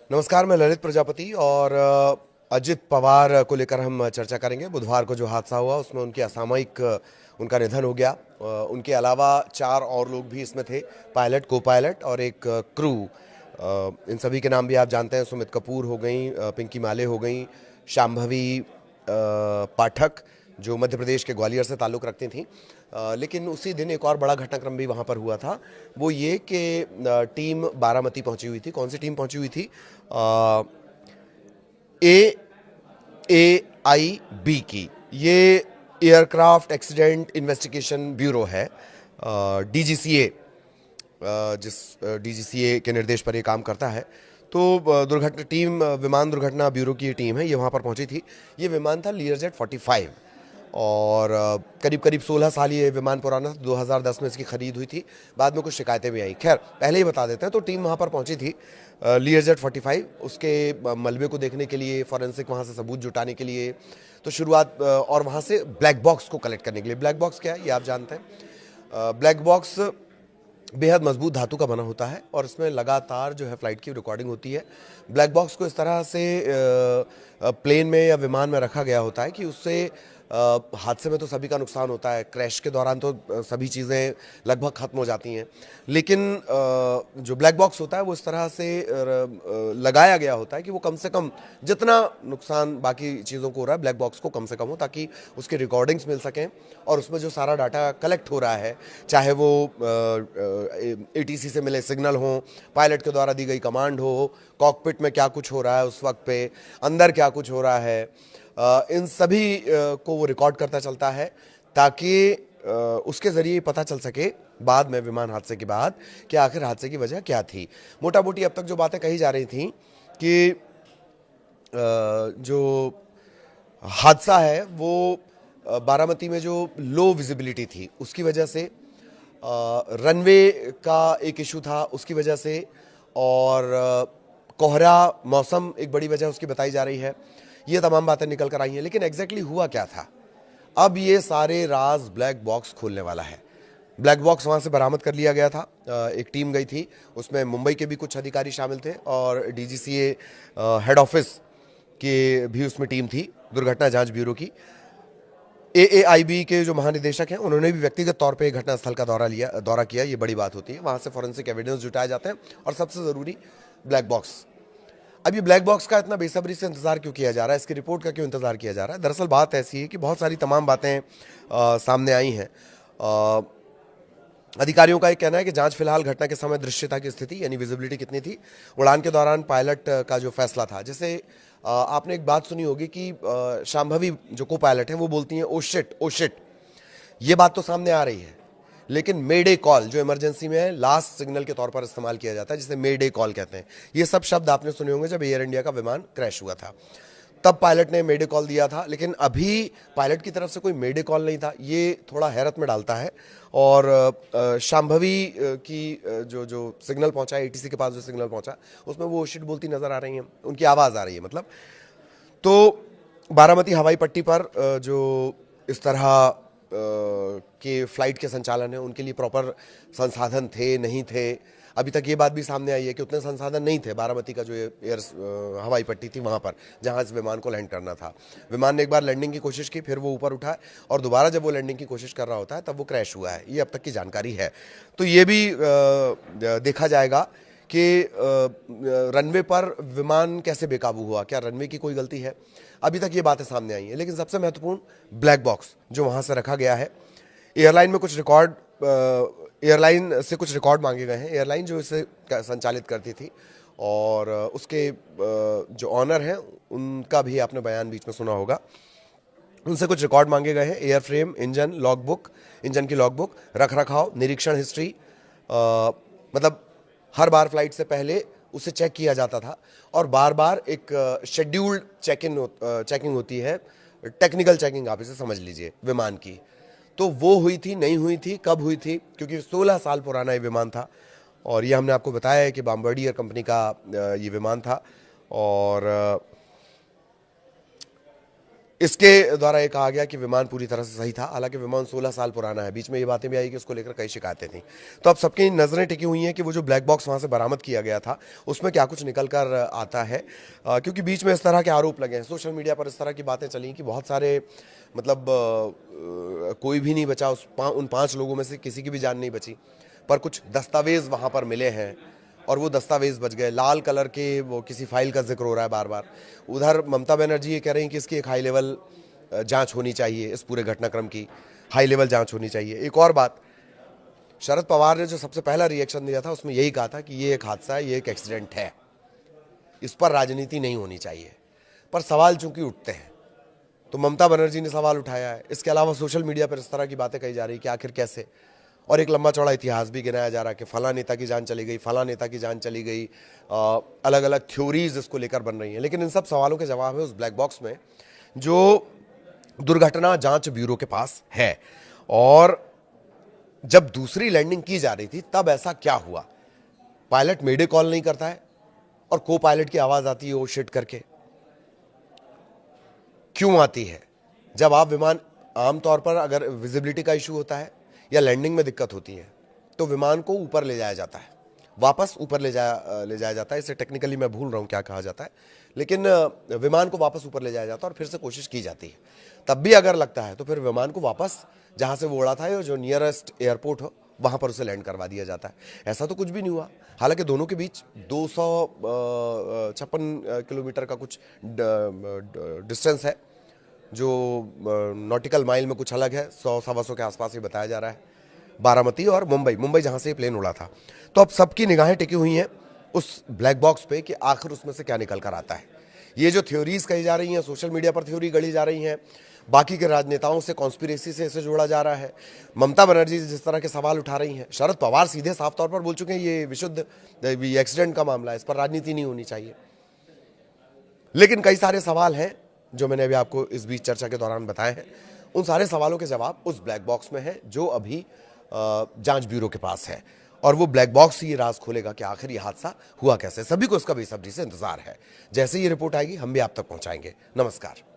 नमस्कार, मैं ललित प्रजापति और अजित पवार को लेकर हम चर्चा करेंगे। बुधवार को जो हादसा हुआ उसमें उनकी असामयिक उनका निधन हो गया। उनके अलावा 4 और लोग भी इसमें थे, पायलट, को पायलट और एक क्रू। इन सभी के नाम भी आप जानते हैं। सुमित कपूर हो गई, पिंकी माले हो गई, शांभवी पाठक जो मध्य प्रदेश के ग्वालियर से ताल्लुक़ रखती थी। लेकिन उसी दिन एक और बड़ा घटनाक्रम भी वहाँ पर हुआ था। वो ये कि टीम बारामती पहुँची हुई थी। कौन सी टीम पहुँची हुई थी? AAIB की। ये एयरक्राफ्ट एक्सीडेंट इन्वेस्टिगेशन ब्यूरो है, DGCA, जिस DGCA के निर्देश पर ये काम करता है। तो दुर्घटना टीम, विमान दुर्घटना ब्यूरो की ये टीम है, ये वहाँ पर पहुँची थी। ये विमान था लीयरजेट 45 और करीब करीब 16 साल ये विमान पुराना था। 2010 में इसकी खरीद हुई थी। बाद में कुछ शिकायतें भी आई। खैर, पहले ही बता देते हैं। तो टीम वहाँ पर पहुँची थी लीयरजेट 45, उसके मलबे को देखने के लिए, फॉरेंसिक वहाँ से सबूत जुटाने के लिए। तो शुरुआत और वहाँ से ब्लैक बॉक्स को कलेक्ट करने के लिए। ब्लैक बॉक्स क्या है ये आप जानते हैं। ब्लैक बॉक्स बेहद मजबूत धातु का बना होता है और इसमें लगातार जो है फ्लाइट की रिकॉर्डिंग होती है। ब्लैक बॉक्स को इस तरह से प्लेन में या विमान में रखा गया होता है कि उससे हादसे में तो सभी का नुकसान होता है। क्रैश के दौरान तो सभी चीज़ें लगभग ख़त्म हो जाती हैं, लेकिन जो ब्लैक बॉक्स होता है वो इस तरह से लगाया गया होता है कि वो कम से कम जितना नुकसान बाकी चीज़ों को हो रहा है, ब्लैक बॉक्स को कम से कम हो, ताकि उसकी रिकॉर्डिंग्स मिल सकें और उसमें जो सारा डाटा कलेक्ट हो रहा है, चाहे वो ATC से मिले सिग्नल हो, पायलट के द्वारा दी गई कमांड हो, कॉकपिट में क्या कुछ हो रहा है उस वक्त पे, अंदर क्या कुछ हो रहा है, इन सभी को वो रिकॉर्ड करता चलता है, ताकि उसके ज़रिए पता चल सके बाद में, विमान हादसे के बाद, कि आखिर हादसे की वजह क्या थी। मोटा मोटी अब तक जो बातें कही जा रही थी कि जो हादसा है वो बारामती में जो लो विजिबिलिटी थी उसकी वजह से, रनवे का एक इशू था उसकी वजह से, और कोहरा मौसम एक बड़ी वजह उसकी बताई जा रही है। ये तमाम बातें निकल कर आई हैं, लेकिन एग्जैक्टली हुआ क्या था? अब ये सारे राज ब्लैक बॉक्स खोलने वाला है। ब्लैक बॉक्स वहाँ से बरामद कर लिया गया था। एक टीम गई थी, उसमें मुंबई के भी कुछ अधिकारी शामिल थे और DGCA हेड ऑफिस की भी उसमें टीम थी, दुर्घटना जांच ब्यूरो की। AAIB के जो महानिदेशक हैं उन्होंने भी व्यक्तिगत तौर पे घटनास्थल का दौरा किया। ये बड़ी बात होती है। वहाँ से फॉरेंसिक एविडेंस जुटाए जाते हैं और सबसे ज़रूरी ब्लैक बॉक्स। अब ये ब्लैक बॉक्स का इतना बेसब्री से इंतजार क्यों किया जा रहा है, इसकी रिपोर्ट का क्यों इंतजार किया जा रहा है? दरअसल बात ऐसी है कि बहुत सारी तमाम बातें सामने आई हैं। अधिकारियों का एक कहना है कि जांच फिलहाल घटना के समय दृश्यता की स्थिति यानी विजिबिलिटी कितनी थी, उड़ान के दौरान पायलट का जो फैसला था। जैसे आपने एक बात सुनी होगी कि शांभवी जो को पायलट है वो बोलती हैं ओ शिट ओ शिट। ये बात तो सामने आ रही है, लेकिन मेडे कॉल जो इमरजेंसी में है, लास्ट सिग्नल के तौर पर इस्तेमाल किया जाता है, जिसे मेडे कॉल कहते हैं। ये सब शब्द आपने सुने होंगे जब एयर इंडिया का विमान क्रैश हुआ था, तब पायलट ने मेडे कॉल दिया था। लेकिन अभी पायलट की तरफ से कोई मेडे कॉल नहीं था। ये थोड़ा हैरत में डालता है। और शांभवी की जो जो सिग्नल पहुंचा, ATC के पास जो सिग्नल पहुंचा, उसमें वो शिट बोलती नजर आ रही हैं, उनकी आवाज़ आ रही है मतलब। तो बारामती हवाई पट्टी पर जो इस तरह के फ्लाइट के संचालन है, उनके लिए प्रॉपर संसाधन थे नहीं थे। अभी तक ये बात भी सामने आई है कि उतने संसाधन नहीं थे बारामती का जो एयर हवाई पट्टी थी वहाँ पर जहाँ इस विमान को लैंड करना था। विमान ने एक बार लैंडिंग की कोशिश की, फिर वो ऊपर उठा और दोबारा जब वो लैंडिंग की कोशिश कर रहा होता है तब वो क्रैश हुआ है। ये अब तक की जानकारी है। तो ये भी देखा जाएगा कि रनवे पर विमान कैसे बेकाबू हुआ, क्या रनवे की कोई गलती है? अभी तक ये बातें सामने आई हैं। लेकिन सबसे महत्वपूर्ण ब्लैक बॉक्स जो वहाँ से रखा गया है। एयरलाइन में कुछ रिकॉर्ड, एयरलाइन से कुछ रिकॉर्ड मांगे गए हैं। एयरलाइन जो इसे संचालित करती थी और उसके जो ऑनर हैं उनका भी आपने बयान बीच में सुना होगा। उनसे कुछ रिकॉर्ड मांगे गए हैं। Air frame, engine logbook, engine की लॉगबुक, रख रखाव, निरीक्षण हिस्ट्री। मतलब हर बार फ्लाइट से पहले उसे चेक किया जाता था और बार बार एक शेड्यूल्ड चेकिंग होती है, टेक्निकल चेकिंग आप इसे समझ लीजिए विमान की। तो वो हुई थी, नहीं हुई थी, कब हुई थी? क्योंकि 16 साल पुराना ये विमान था और ये हमने आपको बताया है कि बॉम्बार्डियर कंपनी का ये विमान था। और इसके द्वारा ये कहा गया कि विमान पूरी तरह से सही था। हालांकि विमान 16 साल पुराना है, बीच में ये बातें भी आई कि उसको लेकर कई शिकायतें थी। तो अब सबकी नजरें टिकी हुई हैं कि वो जो ब्लैक बॉक्स वहां से बरामद किया गया था उसमें क्या कुछ निकल कर आता है, क्योंकि बीच में इस तरह के आरोप लगे हैं, सोशल मीडिया पर इस तरह की बातें चली कि बहुत सारे मतलब कोई भी नहीं बचा, उन 5 लोगों में से किसी की भी जान नहीं बची, पर कुछ दस्तावेज वहां पर मिले हैं और वो दस्तावेज बच गए। लाल कलर के वो किसी फाइल का जिक्र हो रहा है बार बार। उधर ममता बनर्जी ये कह रही हैं कि इसकी एक हाई लेवल जांच होनी चाहिए, इस पूरे घटनाक्रम की हाई लेवल जांच होनी चाहिए। एक और बात, शरद पवार ने जो सबसे पहला रिएक्शन दिया था उसमें यही कहा था कि ये एक हादसा है, ये एक एक्सीडेंट है, इस पर राजनीति नहीं होनी चाहिए। पर सवाल चूंकि उठते हैं तो ममता बनर्जी ने सवाल उठाया है। इसके अलावा सोशल मीडिया पर इस तरह की बातें कही जा रही कि आखिर कैसे, और एक लंबा चौड़ा इतिहास भी गिनाया जा रहा है कि फला नेता की जान चली गई, फला नेता की जान चली गई, अलग अलग थ्योरीज इसको लेकर बन रही हैं। लेकिन इन सब सवालों के जवाब है उस ब्लैक बॉक्स में जो दुर्घटना जांच ब्यूरो के पास है। और जब दूसरी लैंडिंग की जा रही थी तब ऐसा क्या हुआ, पायलट मेडे कॉल नहीं करता है और को पायलट की आवाज आती है ओ शिट करके, क्यों आती है? जब आप विमान, आमतौर पर अगर विजिबिलिटी का इशू होता है या लैंडिंग में दिक्कत होती है तो विमान को ऊपर ले जाया जाता है, वापस ऊपर ले जाया जाता है। इसे टेक्निकली मैं भूल रहा हूं क्या कहा जाता है, लेकिन विमान को वापस ऊपर ले जाया जाता है और फिर से कोशिश की जाती है। तब भी अगर लगता है तो फिर विमान को वापस जहां से वो उड़ा था, जो नियरेस्ट एयरपोर्ट हो, वहां पर उसे लैंड करवा दिया जाता है। ऐसा तो कुछ भी नहीं हुआ। हालांकि दोनों के बीच 256 किलोमीटर का कुछ डिस्टेंस है, जो नॉटिकल माइल में कुछ अलग है, 100-125 के आसपास ही बताया जा रहा है। बारामती और मुंबई जहां से ये प्लेन उड़ा था। तो अब सबकी निगाहें टिकी हुई हैं उस ब्लैक बॉक्स पे कि आखिर उसमें से क्या निकल कर आता है। ये जो थ्योरीज कही जा रही हैं, सोशल मीडिया पर थ्योरी गढ़ी जा रही हैं, बाकी के राजनेताओं से कॉन्स्पिरेसी से इसे जोड़ा जा रहा है, ममता बनर्जी जिस तरह के सवाल उठा रही हैं, शरद पवार सीधे साफ तौर पर बोल चुके हैं ये विशुद्ध एक्सीडेंट का मामला है, इस पर राजनीति नहीं होनी चाहिए। लेकिन कई सारे सवाल हैं जो मैंने अभी आपको इस बीच चर्चा के दौरान बताए हैं। उन सारे सवालों के जवाब उस ब्लैक बॉक्स में है जो अभी जांच ब्यूरो के पास है, और वो ब्लैक बॉक्स ही ये राज खोलेगा कि आखिर ये हादसा हुआ कैसे। सभी को इसका बेसब्री से इंतजार है। जैसे ये रिपोर्ट आएगी हम भी आप तक पहुंचाएंगे। नमस्कार।